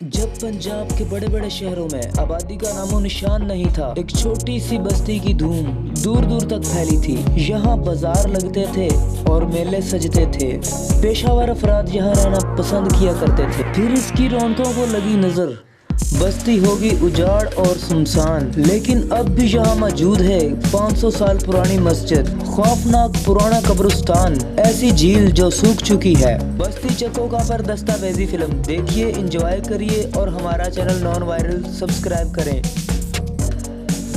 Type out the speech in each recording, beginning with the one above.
जब पंजाब के बड़े बड़े शहरों में आबादी का नामो निशान नहीं था, एक छोटी सी बस्ती की धूम दूर दूर तक फैली थी। यहाँ बाजार लगते थे और मेले सजते थे। पेशावर अफराद यहाँ रहना पसंद किया करते थे। फिर इसकी रौनकों को लगी नजर। बस्ती होगी उजाड़ और सुनसान, लेकिन अब भी यहाँ मौजूद है 500 साल पुरानी मस्जिद, खौफनाक पुराना कब्रिस्तान, ऐसी झील जो सूख चुकी है। बस्ती चकोका पर दस्तावेजी फिल्म देखिए, एंजॉय करिए और हमारा चैनल नॉन वायरल सब्सक्राइब करें।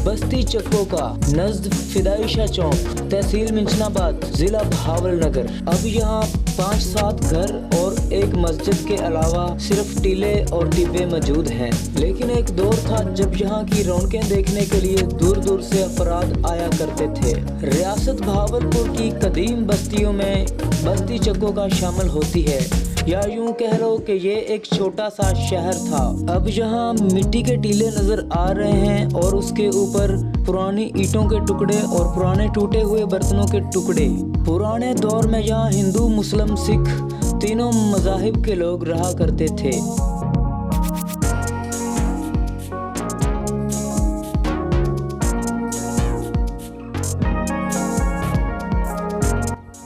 बस्ती चकोका नज़द फिदाई चौक, तहसील मिंचनाबाद, जिला भावलनगर। अब यहाँ 5-7 घर और एक मस्जिद के अलावा सिर्फ टीले और टिब्बे मौजूद हैं। लेकिन एक दौर था जब यहाँ की रौनकें देखने के लिए दूर दूर से अफराद आया करते थे। रियासत भावलपुर की कदीम बस्तियों में बस्ती चकोका शामिल होती है, या यूं कह लो कि ये एक छोटा सा शहर था। अब यहाँ मिट्टी के टीले नजर आ रहे हैं और उसके ऊपर पुरानी ईंटों के टुकड़े और पुराने टूटे हुए बर्तनों के टुकड़े। पुराने दौर में यहाँ हिंदू, मुस्लिम, सिख तीनों मज़ाहिब के लोग रहा करते थे।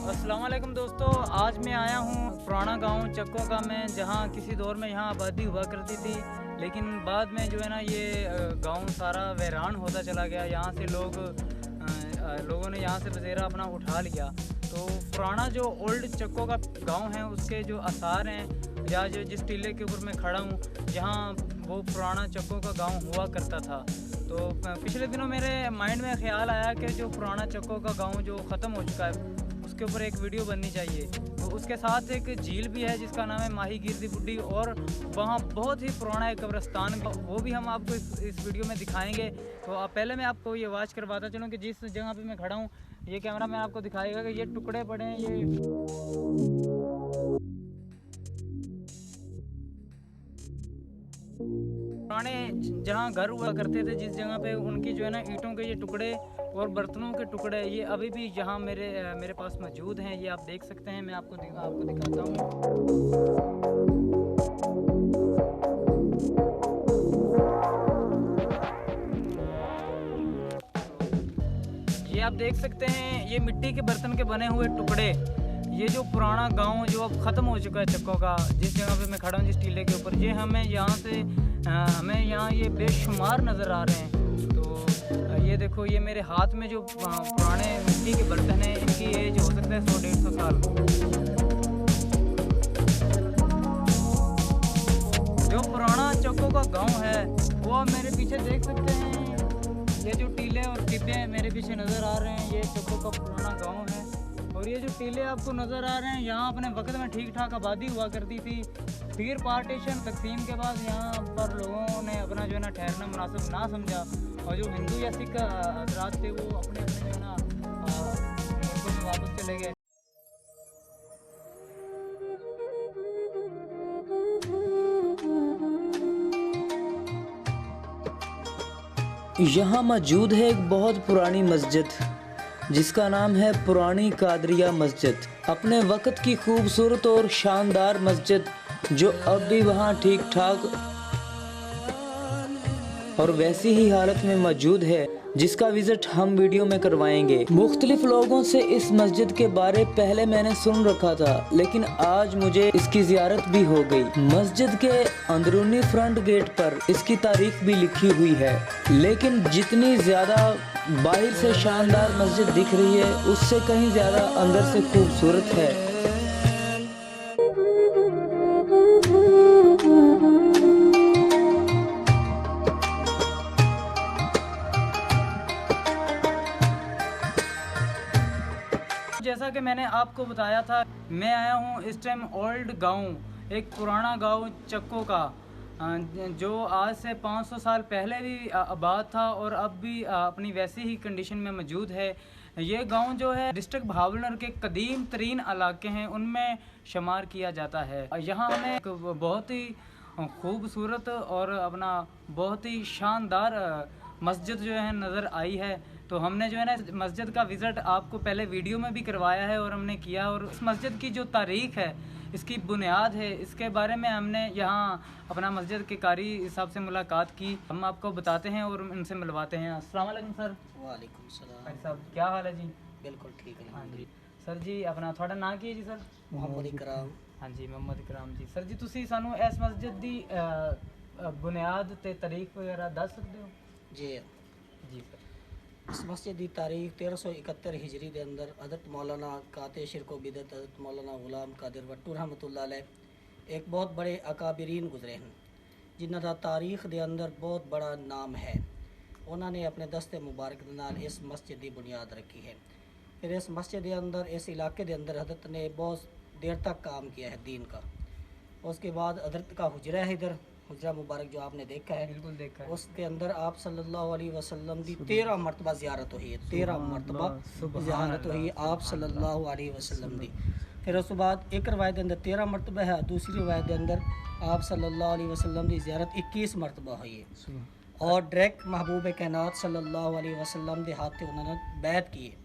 अस्सलामुअलैकुम दोस्तों, आज मैं आया हूँ पुराना गांव चकोका में, जहाँ किसी दौर में यहाँ आबादी हुआ करती थी, लेकिन बाद में जो है ना ये गांव सारा वीरान होता चला गया। यहाँ से लोगों ने यहाँ से बसेरा अपना उठा लिया। तो पुराना जो ओल्ड चकोका गांव है उसके जो आसार हैं, या जो जिस टीले के ऊपर मैं खड़ा हूँ, यहाँ वो पुराना चकोका गांव हुआ करता था। तो पिछले दिनों मेरे माइंड में ख्याल आया कि जो पुराना चकोका गांव जो ख़त्म हो चुका है उसके ऊपर एक वीडियो बननी चाहिए। तो उसके साथ एक झील भी है जिसका नाम है माही गिरदी बुड्ढी, और वहाँ बहुत ही पुराना एक कब्रिस्तान, वो भी हम आपको इस वीडियो में दिखाएंगे। तो पहले मैं आपको ये आवाज़ करवाता चलूँ कि जिस जगह पे मैं खड़ा हूँ ये कैमरा मैन आपको दिखाएगा कि ये टुकड़े पड़े हैं। ये पुराने जहाँ घर हुआ करते थे, जिस जगह पे उनकी जो है ना ईंटों के ये टुकड़े और बर्तनों के टुकड़े ये अभी भी यहाँ मेरे पास मौजूद हैं। ये आप देख सकते हैं, मैं आपको दिखाता हूँ। ये आप देख सकते हैं, ये मिट्टी के बर्तन के बने हुए टुकड़े। ये जो पुराना गांव जो अब ख़त्म हो चुका है चकोका, जिस जगह पे मैं खड़ा हूँ जिस टीले के ऊपर, ये हमें यहाँ ये बेशुमार नज़र आ रहे हैं। तो ये देखो, ये मेरे हाथ में जो पुराने मिट्टी के बर्तन हैं, इनकी एज हो सकता है 100-150 साल। जो पुराना चकोका गांव है वो आप मेरे पीछे देख सकते हैं। ये जो टीले और टिब्बे मेरे पीछे नज़र आ रहे हैं, ये चकोका पुराना गांव है। और ये जो टीले आपको नज़र आ रहे हैं, यहाँ अपने वक्त में ठीक ठाक आबादी हुआ करती थी। फिर पार्टीशन तकसीम के बाद यहाँ पर लोगों ने अपना जो है ना ठहरना मुनासिब ना समझा, और जो हिंदू या सिख हजरात थे वो अपने जो है ना मुल्कों में वापस चले गए। यहाँ मौजूद है एक बहुत पुरानी मस्जिद जिसका नाम है पुरानी कादरिया मस्जिद। अपने वक्त की खूबसूरत और शानदार मस्जिद जो अब भी वहाँ ठीक ठाक और वैसी ही हालत में मौजूद है, जिसका विजिट हम वीडियो में करवाएंगे। मुख्तलिफ लोगों से इस मस्जिद के बारे पहले मैंने सुन रखा था, लेकिन आज मुझे इसकी ज़ियारत भी हो गई। मस्जिद के अंदरूनी फ्रंट गेट पर इसकी तारीख भी लिखी हुई है, लेकिन जितनी ज़्यादा बाहर से शानदार मस्जिद दिख रही है उससे कहीं ज़्यादा अंदर से खूबसूरत है। जैसा कि मैंने आपको बताया था, मैं आया हूँ इस टाइम ओल्ड गांव, एक पुराना गांव चकोका, जो आज से 500 साल पहले भी आबाद था और अब भी अपनी वैसी ही कंडीशन में मौजूद है। ये गांव जो है डिस्ट्रिक्ट भावलनगर के कदीम तरीन इलाके हैं उनमें शुमार किया जाता है। यहाँ हमें एक बहुत ही खूबसूरत और अपना बहुत ही शानदार मस्जिद जो है नज़र आई है। तो हमने जो है ना मस्जिद का विज़िट आपको पहले वीडियो में भी करवाया है और हमने किया। और इस मस्जिद की जो तारीख़ है इसकी बुनियाद है, इसके बारे में हमने यहाँ अपना मस्जिद के कारी साहब से मुलाकात की। हम आपको बताते हैं और उनसे मिलवाते हैं। अस्सलाम वालेकुम सर। वालेकुम सलाम। भाई साहब क्या हाल है जी? बिल्कुल ठीक है। हाँ जी सर जी, अपना थोड़ा नाम की है जी सर? मोहम्मद इकराम। हाँ जी मोहम्मद इकराम जी। सर जी तुसी सानू इस मस्जिद दी बुनियाद ते तारीख वगैरह दस सकते हो? जी जी सर। इस मस्जिद की तारीख 1371 हिजरी के अंदर हज़रत मौलाना काते शिरको बिदत हज़रत मौलाना गुलाम कादिर वट्टू रहमतुल्लाह अलैह एक बहुत बड़े अकाबिरीन गुजरे हैं जिन्हों का तारीख के अंदर बहुत बड़ा नाम है। उन्होंने अपने दस्ते मुबारक के नाल इस मस्जिद की बुनियाद रखी है। फिर इस मस्जिद के अंदर इस इलाके के अंदर हज़रत ने बहुत देर तक काम किया है दीन का। उसके बाद हज़रत का हुजरा है, इधर हुजरा मुबारक जो आपने देखा है, बिल्कुल देखा है। उसके अंदर आप सल्लल्लाहु अलैहि वसल्लम की 13 मरतबा ज़ियारत हुई है। 13 मरतबा ज़ियारत हुई है आप सल्लल्लाहु अलैहि वसल्लम की। फिर उस बाद एक रवायत के अंदर 13 मरतबा है, दूसरी रवायत के अंदर आप सल्लल्लाहु अलैहि वसल्लम की ज़ियारत 21 मरतबा हुई है। और डायरेक्ट महबूब कायनात सल्लल्लाहु अलैहि वसल्लम के हाथ से उन्होंने बैत की है।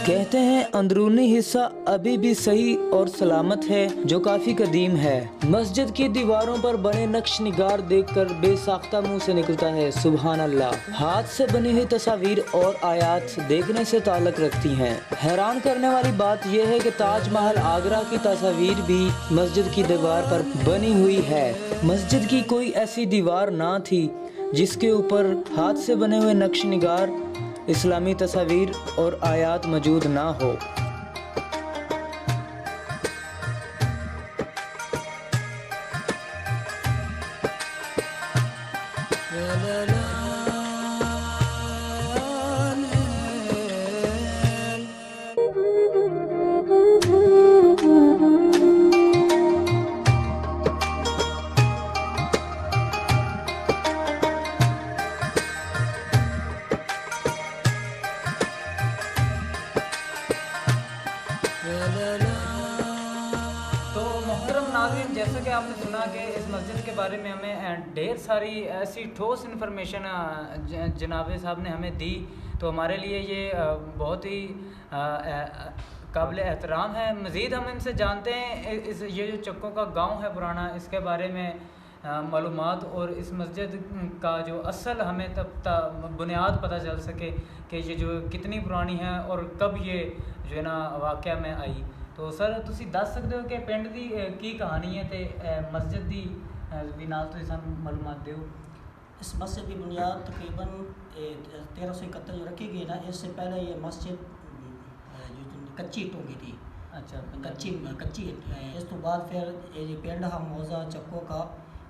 कहते हैं अंदरूनी हिस्सा अभी भी सही और सलामत है, जो काफी कदीम है। मस्जिद की दीवारों पर बने नक्श निगार देखकर बेसाख्ता मुंह से निकलता है सुभान अल्लाह। हाथ से बनी हुई तस्वीर और आयात देखने से ताल्लुक रखती हैं। हैरान करने वाली बात यह है कि ताजमहल आगरा की तस्वीर भी मस्जिद की दीवार पर बनी हुई है। मस्जिद की कोई ऐसी दीवार ना थी जिसके ऊपर हाथ से बने हुए नक्श निगार, इस्लामी तस्वीर और आयात मौजूद ना हो। तो मोहतरम नाज़रीन, जैसा कि आपने सुना कि इस मस्जिद के बारे में हमें ढेर सारी ऐसी ठोस इन्फॉर्मेशन जनाब साहब ने हमें दी, तो हमारे लिए ये बहुत ही काबिल एहतराम है। मज़ीद हम इनसे जानते हैं इस ये जो चक्कों का गांव है पुराना, इसके बारे में मालूमात और इस मस्जिद का जो असल हमें तब बुनियाद पता चल सके कि ये जो कितनी पुरानी है और कब ये जो है ना वाक़या में आई। तो सर तुसी दस सकते हो कि पिंड दी की कहानी है ते मस्जिद दी भी नाल तुसी सानू मालूमात दिओ। इस मस्जिद की बुनियाद तकरीबन 1371 जो रखी गई ना, इससे पहले ये मस्जिद कच्ची ईंटों की थी। अच्छा, कच्ची इस तो बाद फिर ये जो पिंड है मौजा चक्को का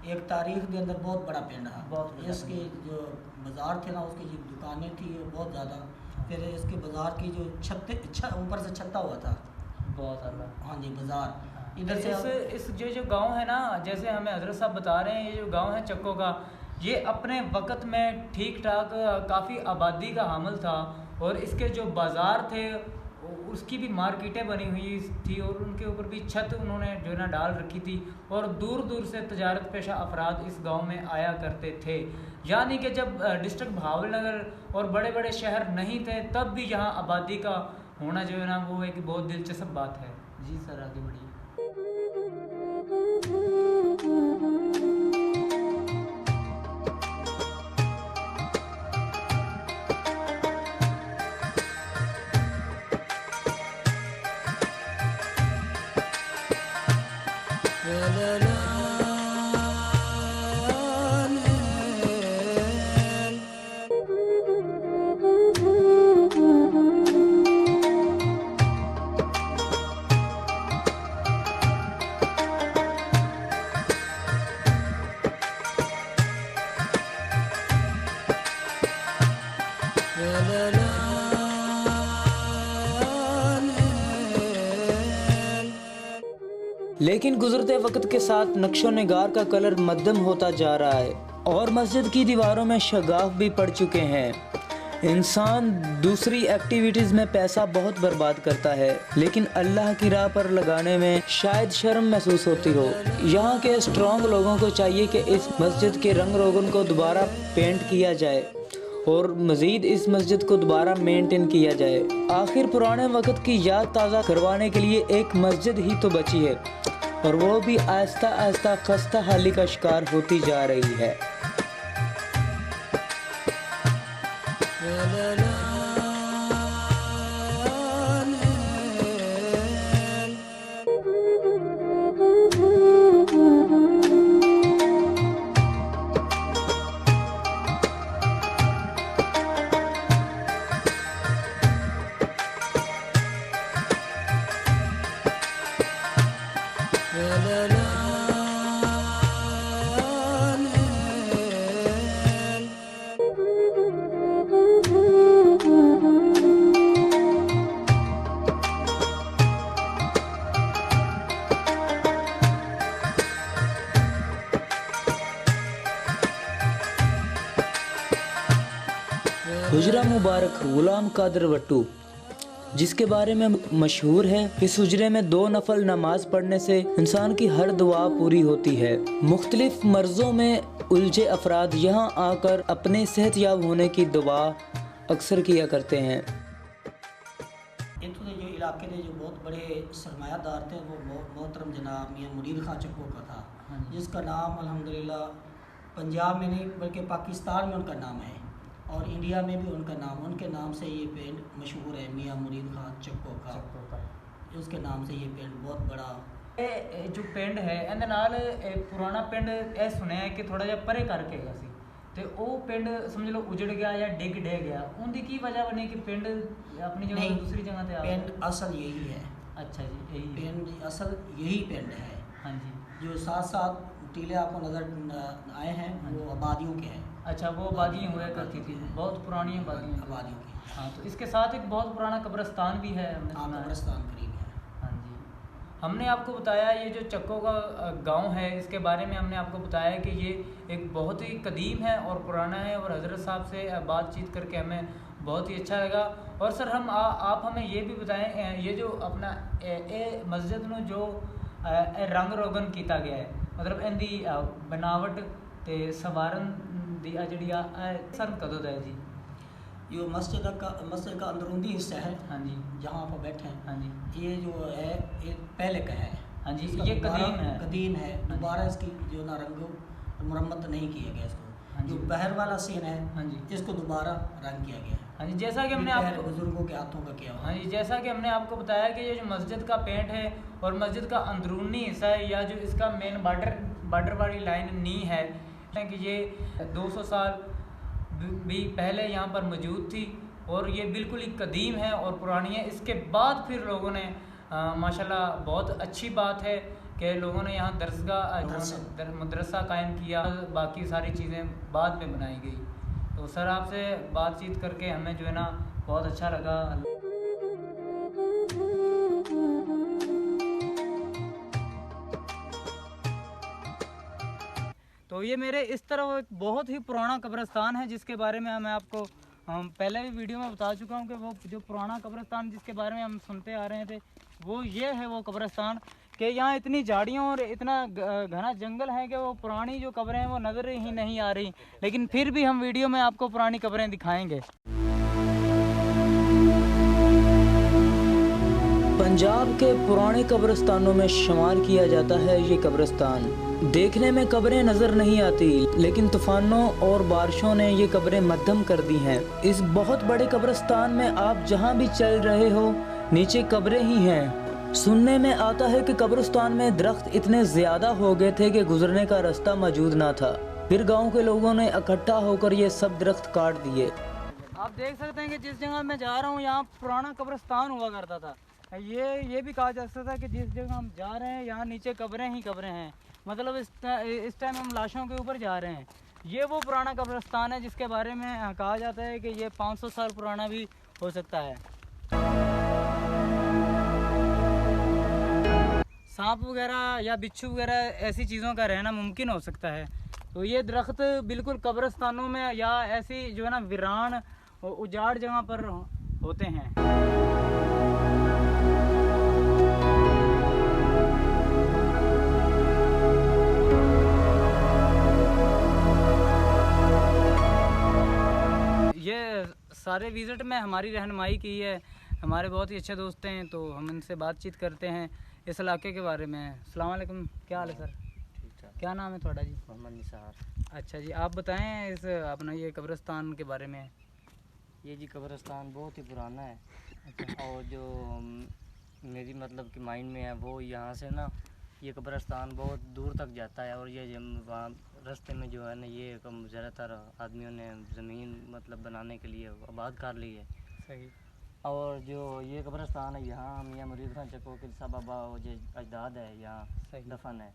एक तारीख के अंदर बहुत बड़ा पिंड है। इसके जो बाज़ार थे ना, उसकी जो दुकानें थी वो बहुत ज़्यादा। फिर इसके बाज़ार की जो ऊपर से छत्ता हुआ था बहुत ज़्यादा। हाँ जी, बाज़ार इधर से इस जो गांव है ना, जैसे हमें हजरत साहब बता रहे हैं, ये जो गांव है चक्को का, ये अपने वक़्त में ठीक ठाक काफ़ी आबादी का हामिल था और इसके जो बाज़ार थे उसकी भी मार्केटें बनी हुई थी और उनके ऊपर भी छत उन्होंने जो है ना डाल रखी थी और दूर दूर से तजारत पेशा अफराद इस गांव में आया करते थे। यानी कि जब डिस्ट्रिक्ट भावलनगर और बड़े बड़े शहर नहीं थे तब भी यहाँ आबादी का होना जो है ना वो एक बहुत दिलचस्प बात है। जी सर आगे बढ़िए। लेकिन गुजरते वक्त के साथ नक्शो निगार का कलर मध्यम होता जा रहा है और मस्जिद की दीवारों में शगाफ भी पड़ चुके हैं। इंसान दूसरी एक्टिविटीज़ में पैसा बहुत बर्बाद करता है, लेकिन अल्लाह की राह पर लगाने में शायद शर्म महसूस होती हो। यहाँ के स्ट्रॉन्ग लोगों को चाहिए कि इस मस्जिद के रंग रोगन को दोबारा पेंट किया जाए और मज़ीद इस मस्जिद को दोबारा मेंटेन किया जाए। आखिर पुराने वक्त की याद ताज़ा करवाने के लिए एक मस्जिद ही तो बची है, और वो भी आहिस्ता आहिस्ता खस्ता हाली का शिकार होती जा रही है। हुजरा मुबारक गुलाम कादिर वट्टू, जिसके बारे में मशहूर है, इस हुजरे में 2 नफल नमाज पढ़ने से इंसान की हर दुआ पूरी होती है। मुख्तलिफ मर्ज़ों में उलझे अफराद यहाँ आकर अपने सेहतयाब होने की दुआ अक्सर किया करते हैं। इतने जो इलाके के जो बहुत बड़े सरमायादार थे वो मोहतरम जनाब मियाँ मुरीद खां चक्को का था, जिसका नाम अल्हम्दुलिल्लाह पंजाब में नहीं बल्कि पाकिस्तान में उनका नाम है और इंडिया में भी उनके नाम से ये पेंट मशहूर है, मियाँ मुरीद खां चक्को का। उसके नाम से ये पेंट बहुत बड़ा जो पिंड है ਇਹਦੇ ਨਾਲ ਪੁਰਾਣਾ ਪਿੰਡ ਇਹ ਸੁਣਿਆ ਹੈ ਕਿ ਥੋੜਾ ਜਿਹਾ ਪਰੇ ਕਰਕੇ ਗਿਆ ਸੀ ਤੇ ਉਹ ਪਿੰਡ ਸਮਝ ਲਓ ਉਜੜ ਗਿਆ ਜਾਂ ਡਿੱਗ ਡੇ ਗਿਆ। ਉਹਦੀ ਕੀ ਵਜ੍ਹਾ ਬਣੀ ਕਿ ਪਿੰਡ अपनी जगह नहीं, दूसरी जगह पे आ पेंट असल यही है। अच्छा जी, यही पेंट असल यही पेंट है। हाँ जी, जो साथ साथ टीले आपको नज़र आए हैं वो आबादियों के हैं। अच्छा, वो आबादियाँ हुआ करती थी, बहुत पुरानी आबादियों की। हाँ, तो इसके साथ एक बहुत पुराना कब्रिस्तान भी है, हमने सुना है। कब्रिस्तान करीब है। हाँ जी, हमने आपको बताया ये जो चक्को का गांव है, इसके बारे में हमने आपको बताया कि ये एक बहुत ही कदीम है और पुराना है, और हज़रत साहब से बातचीत करके हमें बहुत ही अच्छा लगा। और सर हम आप हमें ये भी बताएं, ये जो अपना मस्जिद में जो रंग रोगन किया गया है, मतलब इनकी बनावट ते सवारन दी जी सन कदों दा है जी? ये मस्जिद का अंदरूनी हिस्सा है। हाँ जी, जहाँ आप बैठे हैं। हाँ जी, ये जो है ये पहले का है। हाँ जी, इसका ये कदीम है। दोबारा इसकी जो ना रंग मुरम्मत नहीं किया गया इसको। हाँ जो जी, बहर वाला सीन है, हाँ जी, इसको दोबारा रंग किया गया है। हाँ जी, जैसा कि हमने आपको बुजुर्गों के हाथों का किया हुआ। हाँ जी, जैसा कि हमने आपको बताया कि ये जो मस्जिद का पेंट है और मस्जिद का अंदरूनी हिस्सा है, या जो इसका मेन बॉर्डर वाली लाइन नी है, कि ये 200 साल भी पहले यहाँ पर मौजूद थी और ये बिल्कुल ही कदीम है और पुरानी है। इसके बाद फिर लोगों ने माशाल्लाह बहुत अच्छी बात है कि लोगों ने यहाँ मदरसा कायम किया, बाकी सारी चीज़ें बाद में बनाई गई। तो सर आपसे बातचीत करके हमें जो है ना बहुत अच्छा लगा। तो ये मेरे इस तरफ एक बहुत ही पुराना कब्रिस्तान है, जिसके बारे में मैं आपको पहले भी वीडियो में बता चुका हूँ कि वो जो पुराना कब्रिस्तान जिसके बारे में हम सुनते आ रहे थे, वो ये है वो कब्रिस्तान कि यहाँ इतनी झाड़ियों और इतना घना जंगल है कि वो पुरानी जो कब्रें हैं वो नज़र ही नहीं आ रही। लेकिन फिर भी हम वीडियो में आपको पुरानी कब्रें दिखाएंगे। पंजाब के पुराने कब्रिस्तानों में शुमार किया जाता है ये कब्रिस्तान। देखने में कब्रें नज़र नहीं आती, लेकिन तूफानों और बारिशों ने ये कब्रें मध्यम कर दी हैं। इस बहुत बड़े कब्रिस्तान में आप जहाँ भी चल रहे हो, नीचे कब्रें ही हैं। सुनने में आता है कि कब्रिस्तान में दरख्त इतने ज़्यादा हो गए थे कि गुजरने का रास्ता मौजूद ना था। फिर गांव के लोगों ने इकट्ठा होकर ये सब दरख्त काट दिए। आप देख सकते हैं कि जिस जगह मैं जा रहा हूँ यहाँ पुराना कब्रिस्तान हुआ करता था। ये भी कहा जा सकता है कि जिस जगह हम जा रहे हैं यहाँ नीचे कब्रें ही कब्रें हैं, मतलब इस टाइम हम लाशों के ऊपर जा रहे हैं। ये वो पुराना कब्रिस्तान है जिसके बारे में कहा जाता है कि ये 500 साल पुराना भी हो सकता है। सांप वगैरह या बिच्छू वगैरह ऐसी चीज़ों का रहना मुमकिन हो सकता है। तो ये दरख्त बिल्कुल कब्रिस्तानों में या ऐसी जो है ना वीरान और उजाड़ जगह पर होते हैं। ये सारे विज़िट में हमारी रहनुमाई की है, हमारे बहुत ही अच्छे दोस्त हैं, तो हम इनसे बातचीत करते हैं इस इलाके के बारे में। अस्सलाम वालेकुम, क्या हाल है सर? ठीक ठाक। क्या नाम है थोड़ा जी? मोहम्मद निसार। अच्छा जी, आप बताएं इस अपना ये कब्रिस्तान के बारे में। ये जी कब्रिस्तान बहुत ही पुराना है। और जो मेरी मतलब कि माइंड में है वो यहाँ से ना ये कब्रिस्तान बहुत दूर तक जाता है। और ये वहाँ रास्ते में जो है ना ये ज़्यादातर आदमियों ने ज़मीन मतलब बनाने के लिए आबाद कर ली है। सही। और जो ये कब्रिस्तान है यहाँ मियाँ मुरीद खान चक्को के साहब बाबा वो जो अजदाद है यहाँ सही। दफन है।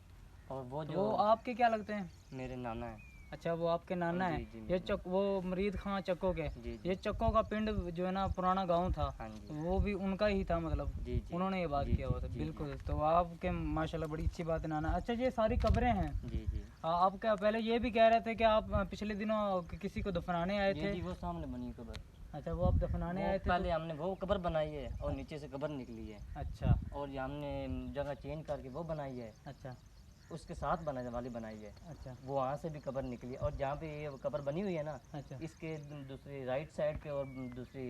और वो तो जो वो आपके क्या लगते हैं? मेरे नाना है। अच्छा, वो आपके नाना है। जी, जी, ये जी। वो मुरीद खां चक्को के। जी, जी। ये चक्को का पिंड जो है ना पुराना गांव था, हाँ जी। वो भी उनका ही था मतलब। जी, जी। उन्होंने ये बात जी, किया हुआ था। जी, जी। बिल्कुल। तो आपके माशाल्लाह बड़ी अच्छी बात है नाना। अच्छा, ये सारी कब्रें हैं। जी जी। आप क्या पहले ये भी कह रहे थे कि आप पिछले दिनों किसी को दफनाने आए थे? जी वो सामने बनी कब्र। अच्छा, वो आप दफनाने आए थे पहले हमने वो कब्र बनाई है और नीचे से कब्र निकली है। अच्छा और ये हमने जगह चेंज करके वो बनाई है, अच्छा उसके साथ बनाने वाली बनाई है। अच्छा वो वहाँ से भी कब्र निकली है। और जहाँ पे ये कब्र बनी हुई है ना, अच्छा इसके दूसरी राइट साइड पे और दूसरी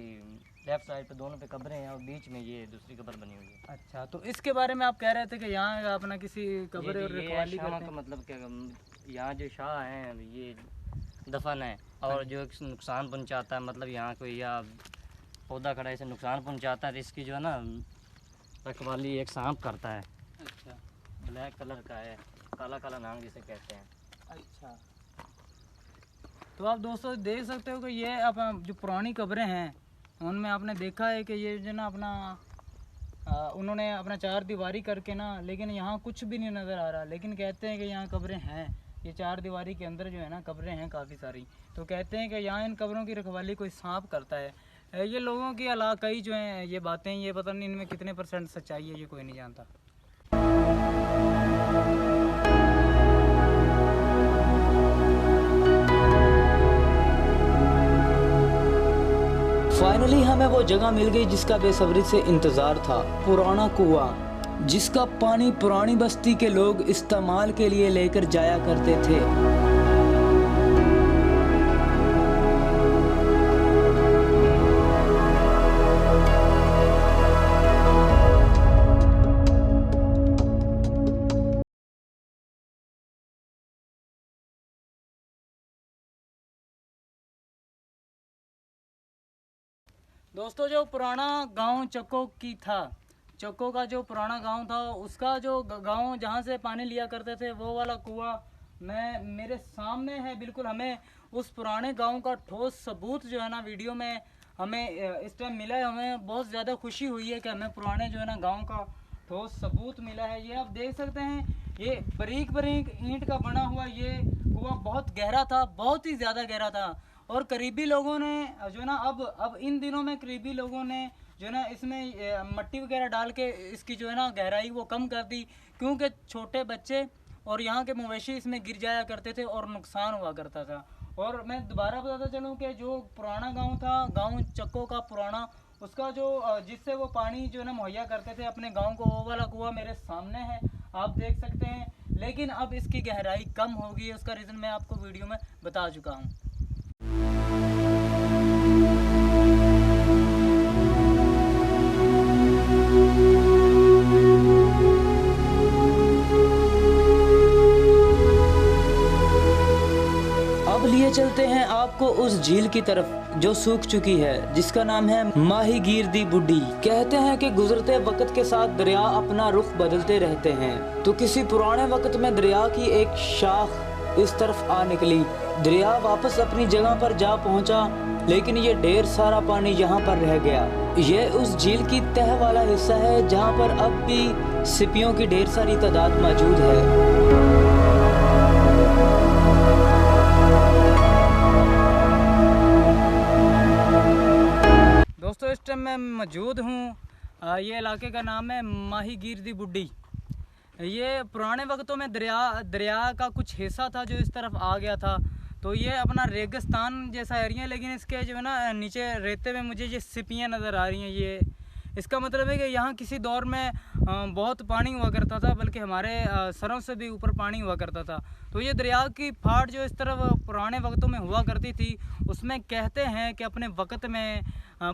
लेफ्ट साइड पे दोनों पे कब्रें हैं और बीच में ये दूसरी कब्र बनी हुई है। अच्छा। तो इसके बारे में आप कह रहे थे कि यहाँ अपना किसी कब्र और ये रखवाली शाह करते का हैं। मतलब क्या यहाँ जो शाह हैं ये दफन है। और जो एक नुकसान पहुँचाता है मतलब यहाँ कोई या पौधा खड़ा इसे नुकसान पहुँचाता है तो इसकी जो है ना रखवाली एक सांप करता है। अच्छा ब्लैक कलर का है, काला काला नाग जिसे कहते हैं। अच्छा। तो आप दोस्तों देख सकते हो कि ये अपना जो पुरानी कब्रें हैं उनमें आपने देखा है कि ये जो ना अपना उन्होंने अपना चार दीवारी करके ना, लेकिन यहाँ कुछ भी नहीं नज़र आ रहा, लेकिन कहते हैं कि यहाँ कब्रें हैं। ये चार दीवारी के अंदर जो है ना कब्रें हैं काफ़ी सारी। तो कहते हैं कि यहाँ इन कब्रों की रखवाली कोई सांप करता है। ये लोगों की इलाकाई जो हैं ये बातें, ये पता नहीं इनमें कितने % सच्चाई है, ये कोई नहीं जानता। फाइनली हमें वो जगह मिल गई जिसका बेसब्री से इंतजार था। पुराना कुआं, जिसका पानी पुरानी बस्ती के लोग इस्तेमाल के लिए लेकर जाया करते थे। दोस्तों जो पुराना गांव चक्को की था, चक्को का जो पुराना गांव था उसका जो गांव जहां से पानी लिया करते थे वो वाला कुआं मेरे सामने है बिल्कुल। हमें उस पुराने गांव का ठोस सबूत जो है ना वीडियो में हमें इस टाइम मिला है। हमें बहुत ज़्यादा खुशी हुई है कि हमें पुराने जो है ना गांव का ठोस सबूत मिला है। ये आप देख सकते हैं, ये बारीक बारीक ईंट का बना हुआ ये कुआं बहुत गहरा था, बहुत ही ज़्यादा गहरा था। और करीबी लोगों ने जो ना अब इन दिनों में करीबी लोगों ने जो ना इसमें मट्टी वगैरह डाल के इसकी जो है ना गहराई वो कम कर दी, क्योंकि छोटे बच्चे और यहाँ के मवेशी इसमें गिर जाया करते थे और नुकसान हुआ करता था। और मैं दोबारा बताता चलूँ कि जो पुराना गांव था, गांव चक्को का पुराना, उसका जो जिससे वो पानी जो है ना मुहैया करते थे अपने गांव को, वो वाला कुआं मेरे सामने है, आप देख सकते हैं। लेकिन अब इसकी गहराई कम हो गई है, उसका रीज़न मैं आपको वीडियो में बता चुका हूँ। अब लिए चलते हैं आपको उस झील की तरफ जो सूख चुकी है, जिसका नाम है माही गिर दी बुड्ढी। कहते हैं कि गुजरते वक्त के साथ दरिया अपना रुख बदलते रहते हैं। तो किसी पुराने वक्त में दरिया की एक शाख इस तरफ आ निकली। दरिया वापस अपनी जगह पर जा पहुंचा, लेकिन ये ढेर सारा पानी यहाँ पर रह गया। ये उस झील की तह वाला हिस्सा है जहाँ पर अब भी सिपियों की ढेर सारी तादाद मौजूद है। दोस्तों इस टाइम मैं मौजूद हूँ, ये इलाके का नाम है माही गिर दी बुड्ढी। ये पुराने वक्तों में दरिया का कुछ हिस्सा था जो इस तरफ आ गया था। तो ये अपना रेगिस्तान जैसा एरिया है, लेकिन इसके जो है ना नीचे रेते में मुझे ये सिपियाँ नज़र आ रही हैं। ये इसका मतलब है कि यहाँ किसी दौर में बहुत पानी हुआ करता था, बल्कि हमारे सरों से भी ऊपर पानी हुआ करता था। तो ये दरिया की फाड़ जो इस तरफ पुराने वक्तों में हुआ करती थी, उसमें कहते हैं कि अपने वक्त में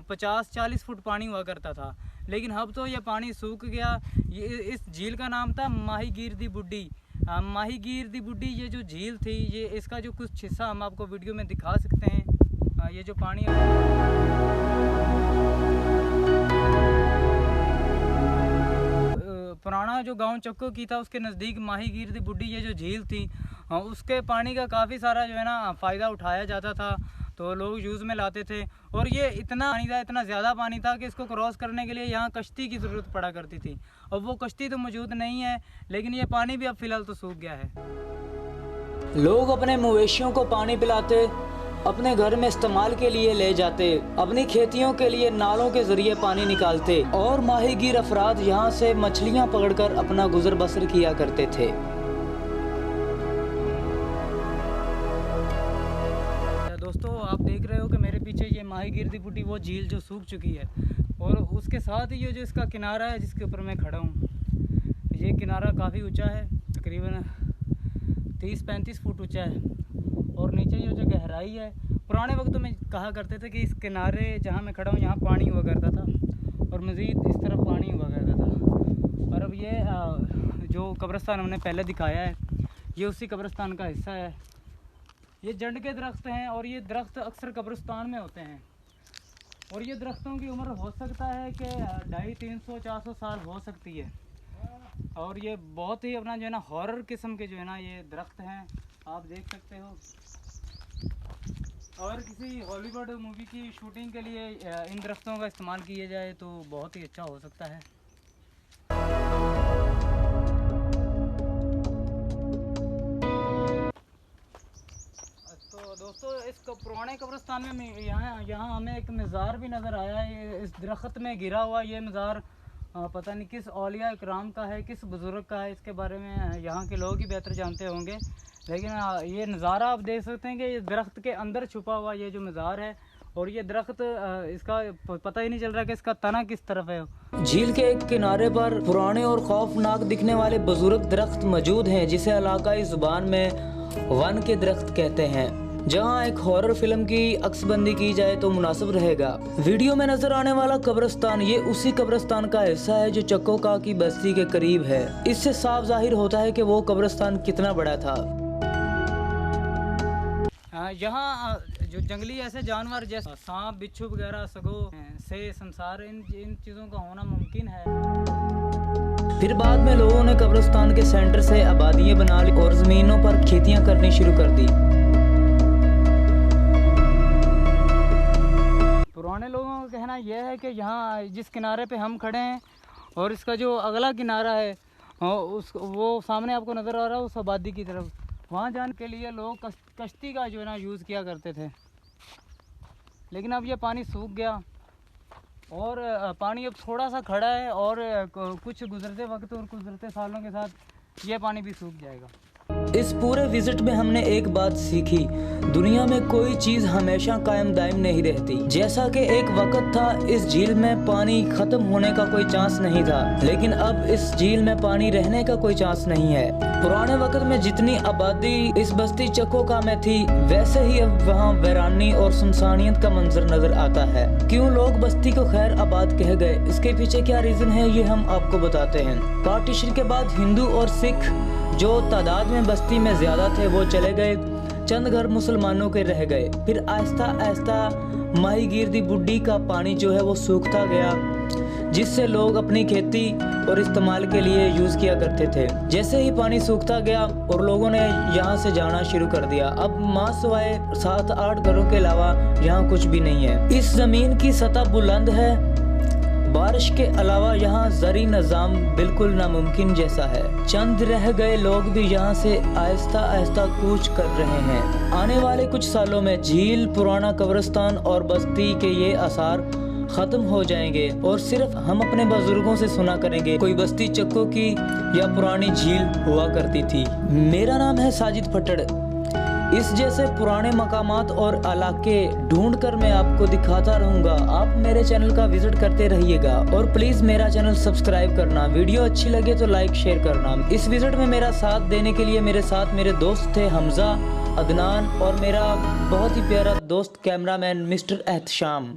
50-40 फुट पानी हुआ करता था। लेकिन अब तो ये पानी सूख गया। ये इस झील का नाम था माहीगीर दी बुड्डी। माहीगीर दी बुड्डी ये जो झील थी, ये इसका जो कुछ हिस्सा हम आपको वीडियो में दिखा सकते हैं। ये जो पानी पुराना जो गांव चक्को की था, उसके नज़दीक माहीगीर दी बुड्डी ये जो झील थी, उसके पानी का काफ़ी सारा जो है ना फ़ायदा उठाया जाता था, तो लोग यूज़ में लाते थे। और ये इतना पानी था, इतना ज़्यादा पानी था कि इसको क्रॉस करने के लिए यहाँ कश्ती की ज़रूरत पड़ा करती थी। अब वो कश्ती तो मौजूद नहीं है, लेकिन ये पानी भी अब फ़िलहाल तो सूख गया है। लोग अपने मवेशियों को पानी पिलाते, अपने घर में इस्तेमाल के लिए ले जाते, अपनी खेतियों के लिए नालों के जरिए पानी निकालते और माहीगीर अफराद यहाँ से मछलियाँ पकड़कर अपना गुजर बसर किया करते थे। दोस्तों, आप देख रहे हो कि मेरे पीछे ये माहीगीर दी बुड्डी वो झील जो सूख चुकी है, और उसके साथ ही ये जो इसका किनारा है जिसके ऊपर मैं खड़ा हूँ, ये किनारा काफ़ी ऊंचा है, तकरीबन 30-35 फुट ऊंचा है। और नीचे ये जो गहराई है, पुराने वक्तों में कहा करते थे कि इस किनारे जहाँ मैं खड़ा हूँ यहाँ पानी हुआ करता था, और मज़ीद इस तरफ पानी हुआ करता था। और अब ये जो कब्रिस्तान हमने पहले दिखाया है, ये उसी कब्रिस्तान का हिस्सा है। ये जंड के दरख्त हैं, और ये दरख्त अक्सर कब्रिस्तान में होते हैं। और ये दरख्तों की उम्र हो सकता है कि 250-300-400 साल हो सकती है। और ये बहुत ही अपना जो है ना हॉरर किस्म के जो है ना ये दरख्त हैं, आप देख सकते हो। और किसी हॉलीवुड मूवी की शूटिंग के लिए इन दरख्तों का इस्तेमाल किया जाए तो बहुत ही अच्छा हो सकता है। तो दोस्तों, इस पुराने कब्रिस्तान में यहाँ हमें एक मज़ार भी नज़र आया है। इस दरख्त में गिरा हुआ ये मज़ार पता नहीं किस औलिया इकराम का है, किस बुज़ुर्ग का है, इसके बारे में यहाँ के लोग ही बेहतर जानते होंगे। लेकिन ये नज़ारा आप देख सकते हैं कि ये दरख्त के अंदर छुपा हुआ ये जो मज़ार है, और ये दरख्त इसका पता ही नहीं चल रहा कि इसका तना किस तरफ है। झील के एक किनारे पर पुराने और खौफनाक दिखने वाले बुजुर्ग दरख्त मौजूद हैं, जिसे इलाकाई जुबान में वन के दरख्त कहते हैं। जहां एक हॉरर फिल्म की अक्सबंदी की जाए तो मुनासिब रहेगा। वीडियो में नजर आने वाला कब्रिस्तान ये उसी कब्रिस्तान का हिस्सा है जो चक्कोका की बस्ती के करीब है। इससे साफ जाहिर होता है कि वो कब्रिस्तान कितना बड़ा था। यहाँ जो जंगली ऐसे जानवर जैसे सांप, बिच्छू वगैरह, सगो से संसार, इन चीज़ों का होना मुमकिन है। फिर बाद में लोगों ने कब्रिस्तान के सेंटर से आबादियाँ बना ली और ज़मीनों पर खेतियाँ करनी शुरू कर दी। पुराने लोगों का कहना यह है कि यहाँ जिस किनारे पे हम खड़े हैं और इसका जो अगला किनारा है वो सामने आपको नज़र आ रहा है, उस आबादी की तरफ, वहाँ जाने के लिए लोग कश्ती का जो है ना यूज़ किया करते थे। लेकिन अब ये पानी सूख गया और पानी अब थोड़ा सा खड़ा है, और कुछ गुजरते वक्त और गुजरते सालों के साथ ये पानी भी सूख जाएगा। इस पूरे विजिट में हमने एक बात सीखी, दुनिया में कोई चीज हमेशा कायम दायम नहीं रहती। जैसा कि एक वक्त था इस झील में पानी खत्म होने का कोई चांस नहीं था, लेकिन अब इस झील में पानी रहने का कोई चांस नहीं है। पुराने वक्त में जितनी आबादी इस बस्ती चक्कोका में थी, वैसे ही अब वहाँ वीरानी और सुनसानियत का मंजर नजर आता है। क्यों लोग बस्ती को खैर आबाद कह गए, इसके पीछे क्या रीजन है, ये हम आपको बताते हैं। पार्टीशन के बाद हिंदू और सिख जो तादाद में बस्ती में ज्यादा थे वो चले गए, चंद घर मुसलमानों के रह गए। फिर आहिस्ता आहिस्ता माहीगीर दी बुड्डी का पानी जो है वो सूखता गया, जिससे लोग अपनी खेती और इस्तेमाल के लिए यूज किया करते थे। जैसे ही पानी सूखता गया और लोगों ने यहाँ से जाना शुरू कर दिया, अब माँ सिवाय 7-8 घरों के अलावा यहाँ कुछ भी नहीं है। इस जमीन की सतह बुलंद है, बारिश के अलावा यहाँ ज़री निज़ाम बिल्कुल नामुमकिन जैसा है। चंद रह गए लोग भी यहाँ से आहिस्ता आहिस्ता कूच कर रहे हैं। आने वाले कुछ सालों में झील, पुराना कब्रिस्तान और बस्ती के ये आसार खत्म हो जाएंगे और सिर्फ हम अपने बुजुर्गों से सुना करेंगे कोई बस्ती चक्को की या पुरानी झील हुआ करती थी। मेरा नाम है साजिद फटड़। इस जैसे पुराने मकामात और इलाके ढूंढ कर मैं आपको दिखाता रहूंगा। आप मेरे चैनल का विजिट करते रहिएगा और प्लीज मेरा चैनल सब्सक्राइब करना। वीडियो अच्छी लगे तो लाइक शेयर करना। इस विजिट में मेरा साथ देने के लिए मेरे साथ मेरे दोस्त थे हमजा, अदनान और मेरा बहुत ही प्यारा दोस्त कैमरामैन मिस्टर एहतशाम।